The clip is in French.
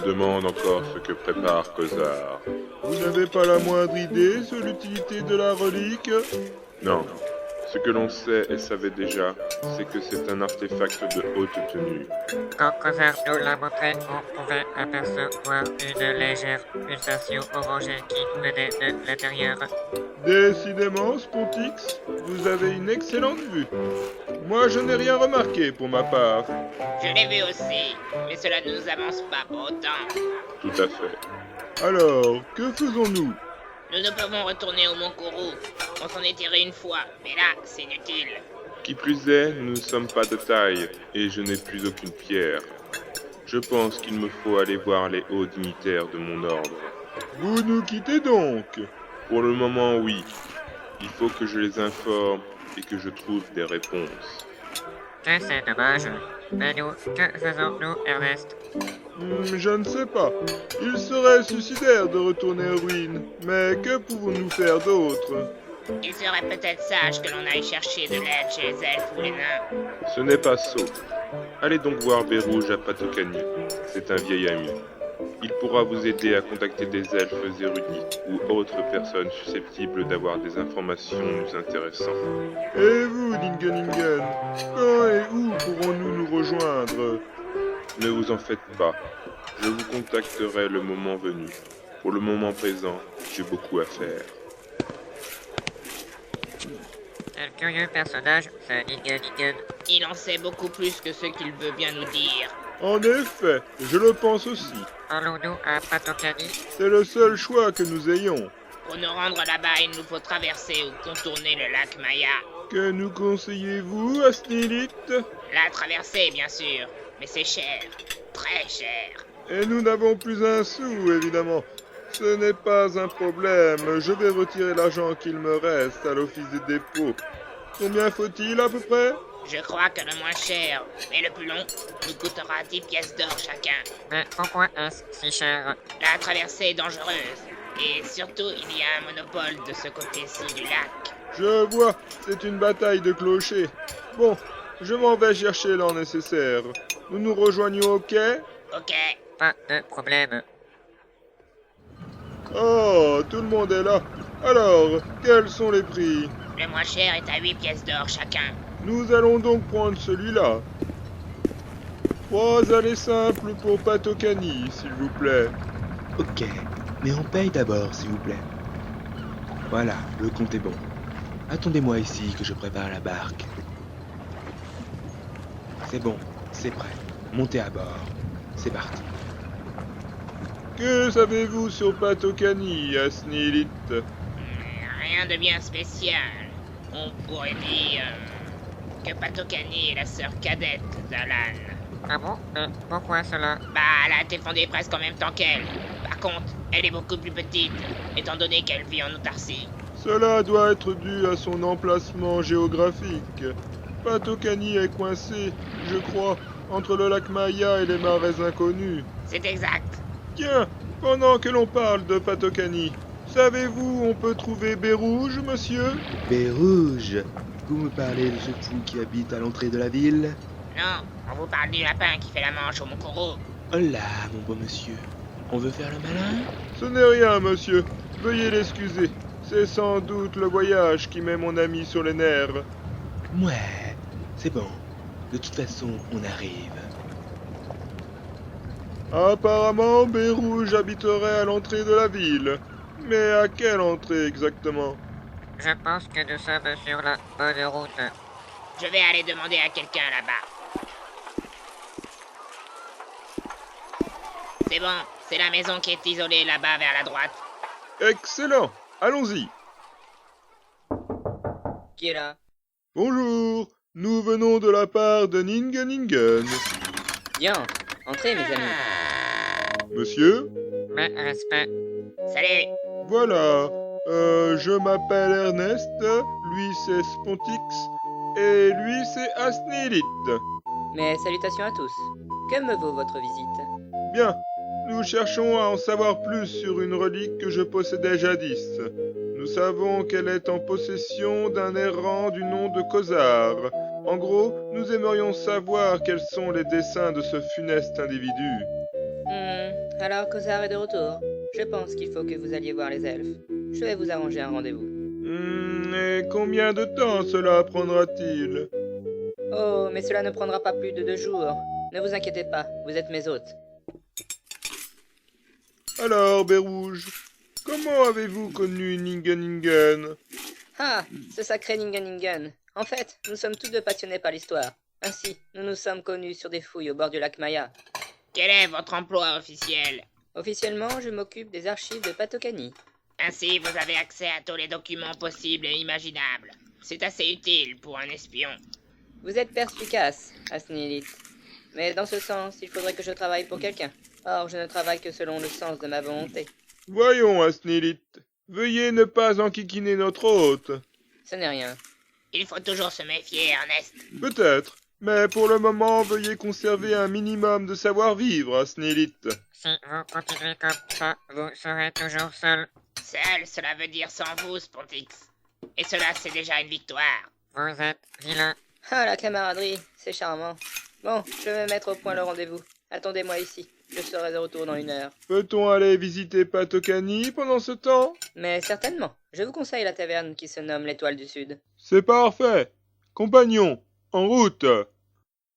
demande encore ce que prépare Cosard. Vous n'avez pas la moindre idée sur l'utilité de la relique? Non. Ce que l'on sait et savait déjà, c'est que c'est un artefact de haute tenue. Quand Cosard nous l'a montré, on pouvait apercevoir une légère pulsation orangée qui venait de l'intérieur. Décidément, Spontix, vous avez une excellente vue. Moi, je n'ai rien remarqué pour ma part. Je l'ai vu aussi, mais cela ne nous avance pas pour autant. Tout à fait. Alors, que faisons-nous? Nous ne pouvons retourner au Mont Kourou. On s'en est tiré une fois, mais là, c'est inutile. Qui plus est, nous ne sommes pas de taille, et je n'ai plus aucune pierre. Je pense qu'il me faut aller voir les hauts dignitaires de mon ordre. Vous nous quittez donc? Pour le moment, oui. Il faut que je les informe et que je trouve des réponses. Que c'est dommage. Mais nous, que faisons-nous, Ernest? Je ne sais pas. Il serait suicidaire de retourner aux ruines, mais que pouvons-nous faire d'autre? Il serait peut-être sage que l'on aille chercher de l'aide chez les elfes ou les nains. Ce n'est pas sot. Allez donc voir Bérouge à Patokani. C'est un vieil ami. Il pourra vous aider à contacter des elfes érudits ou autres personnes susceptibles d'avoir des informations nous intéressant. Et vous, Ningen, quand et où pourrons-nous nous rejoindre? Ne vous en faites pas. Je vous contacterai le moment venu. Pour le moment présent, j'ai beaucoup à faire. Quel curieux personnage, ce Ningen. Il en sait beaucoup plus que ce qu'il veut bien nous dire. En effet, je le pense aussi. Allons-nous à Patokani? C'est le seul choix que nous ayons. Pour nous rendre là-bas, il nous faut traverser ou contourner le lac Maya. Que nous conseillez-vous, Asnélite? La traversée, bien sûr, mais c'est cher, très cher. Et nous n'avons plus un sou, évidemment. Ce n'est pas un problème. Je vais retirer l'argent qu'il me reste à l'office des dépôts. Combien faut-il à peu près? Je crois que le moins cher, mais le plus long, nous coûtera 10 pièces d'or chacun. Mais pourquoi est-ce si cher? La traversée est dangereuse, et surtout il y a un monopole de ce côté-ci du lac. Je vois, c'est une bataille de clochers. Bon, je m'en vais chercher l'or nécessaire. Nous nous rejoignons au quai? Ok, Pas de problème. Oh, tout le monde est là. Alors, quels sont les prix? le moins cher est à 8 pièces d'or chacun. Nous allons donc prendre celui-là. 3 allées simples pour Patokani, s'il vous plaît. Ok, mais on paye d'abord, s'il vous plaît. Voilà, le compte est bon. Attendez-moi ici que je prépare la barque. C'est bon, c'est prêt. Montez à bord. C'est parti. Que savez-vous sur Patokani, Asnélite? Rien de bien spécial. On pourrait dire que Patokani est la sœur cadette d'Alan. Ah bon? Mais pourquoi cela? Bah, elle a été fondée presque en même temps qu'elle. Par contre, elle est beaucoup plus petite, étant donné qu'elle vit en autarcie. Cela doit être dû à son emplacement géographique. Patokani est coincé, je crois, entre le lac Maya et les marais inconnus. C'est exact. Tiens, pendant que l'on parle de Patokani, savez-vous où on peut trouver Bérouge, monsieur? Bérouge, vous me parlez de ce fou qui habite à l'entrée de la ville? Non, on vous parle du lapin qui fait la manche au Mont Kourou. Oh là, mon beau monsieur. On veut faire le malin? Ce n'est rien, monsieur. Veuillez l'excuser. C'est sans doute le voyage qui met mon ami sur les nerfs. Ouais, c'est bon. De toute façon, on arrive. Apparemment, Bérouge habiterait à l'entrée de la ville. Mais à quelle entrée exactement? Je pense que nous sommes sur la bonne route. Je vais aller demander à quelqu'un là-bas. C'est bon, c'est la maison qui est isolée là-bas vers la droite. Excellent. Allons-y. Qui est là? Bonjour. Nous venons de la part de Ningen. Bien, entrez mes amis. Monsieur? Mais respect. Salut. Voilà. Je m'appelle Ernest. Lui, c'est Spontix. Et lui, c'est Asnélite. Mes salutations à tous. Que me vaut votre visite? Bien. Nous cherchons à en savoir plus sur une relique que je possédais jadis. Nous savons qu'elle est en possession d'un errant du nom de Cosard. En gros, nous aimerions savoir quels sont les desseins de ce funeste individu. Alors Cosar est de retour. Je pense qu'il faut que vous alliez voir les elfes. Je vais vous arranger un rendez-vous. Et combien de temps cela prendra-t-il? Oh, mais cela ne prendra pas plus de 2 jours. Ne vous inquiétez pas, vous êtes mes hôtes. Alors, Bérouge, comment avez-vous connu Ningen? Ah, ce sacré Ningen. En fait, nous sommes tous deux passionnés par l'histoire. Ainsi, nous nous sommes connus sur des fouilles au bord du lac Maya. Quel est votre emploi officiel? Officiellement, je m'occupe des archives de Patokani. Ainsi, vous avez accès à tous les documents possibles et imaginables. C'est assez utile pour un espion. Vous êtes perspicace, Asnilit. Mais dans ce sens, il faudrait que je travaille pour quelqu'un. Or, je ne travaille que selon le sens de ma volonté. Voyons, Asnilit, veuillez ne pas enquiquiner notre hôte. Ce n'est rien. Il faut toujours se méfier, Ernest. Peut-être, mais pour le moment, veuillez conserver un minimum de savoir-vivre, Asnilit. Si vous continuez comme ça, vous serez toujours seul. Seul, cela veut dire sans vous, Spontix. Et cela, c'est déjà une victoire. Vous êtes vilain. Ah, la camaraderie, c'est charmant. Bon, je vais mettre au point le rendez-vous. Attendez-moi ici. Je serai de retour dans 1 heure. Peut-on aller visiter Patokani pendant ce temps? Mais certainement. Je vous conseille la taverne qui se nomme l'Étoile du Sud. C'est parfait. Compagnons, en route!